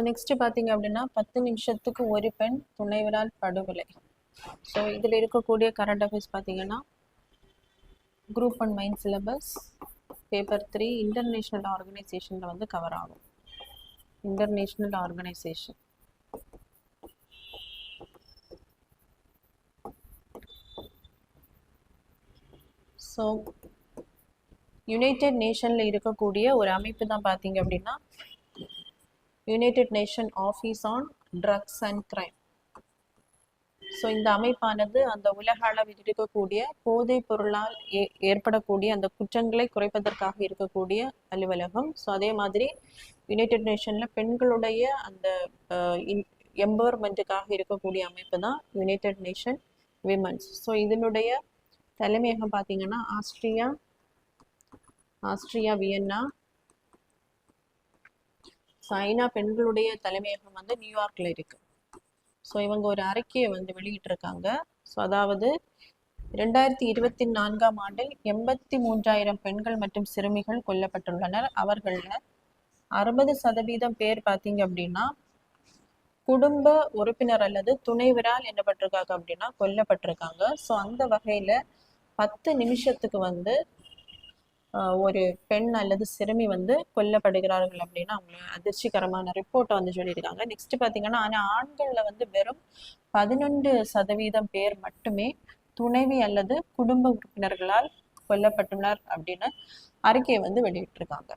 Next பார்த்தீங்க அப்படின்னா 10 நிமிஷத்துக்கு ஒரு பெண் துணைவரால் படுகொலை. ஸோ இதில் இருக்கக்கூடிய கரண்ட் அஃபேர்ஸ் பார்த்தீங்கன்னா group 1 main syllabus paper 3 international ஆர்கனைசேஷனில் வந்து கவர் ஆகும். International organisation. ஸோ யுனைடெட் நேஷனில் இருக்கக்கூடிய ஒரு அமைப்பு தான் பார்த்தீங்க அப்படின்னா united nation office on drugs and crime. So இந்த அமைப்பானது அந்த உலக அளவில் இருக்கக்கூடிய போதைப் பொருளால் ஏற்படக்கூடிய அந்த குற்றங்களை குறைப்பதற்காக இருக்கக்கூடிய அலுவலகம். ஸோ அதே மாதிரி யுனைடெட் நேஷனில் பெண்களுடைய அந்த எம்பவர்மெண்ட்டுக்காக இருக்கக்கூடிய அமைப்பு தான் யுனைடெட் நேஷன் விமன்ஸ். ஸோ இதனுடைய தலைமையகம் பார்த்தீங்கன்னா ஆஸ்ட்ரியா வியன்னா. ஐநா பெண்களுடைய தலைமையகம் வந்து நியூயார்க்ல இருக்கு. ஸோ இவங்க ஒரு அறிக்கையை வந்து வெளியிட்டிருக்காங்க. ஸோ அதாவது 2024ஆம் ஆண்டில் 83,000 பெண்கள் மற்றும் சிறுமிகள் கொல்லப்பட்டுள்ளனர். அவர்களில் 60% பேர் பார்த்தீங்க அப்படின்னா குடும்ப உறுப்பினர் அல்லது துணைவரால் என்னப்பட்டிருக்காங்க அப்படின்னா கொல்லப்பட்டிருக்காங்க. ஸோ அந்த வகையில 10 நிமிஷத்துக்கு வந்து ஒரு பெண் அல்லது சிறுமி வந்து கொல்லப்படுகிறார்கள் அப்படின்னு அவங்க அதிர்ச்சிகரமான ரிப்போர்ட்டை வந்து சொல்லியிருக்காங்க. நெக்ஸ்ட் பார்த்தீங்கன்னா ஆனால் ஆண்கள்ல வந்து வெறும் 11% பேர் மட்டுமே துணைவி அல்லது குடும்ப உறுப்பினர்களால் கொல்லப்பட்டுள்ளனர் அப்படின்னு அறிக்கையை வந்து வெளியிட்டிருக்காங்க.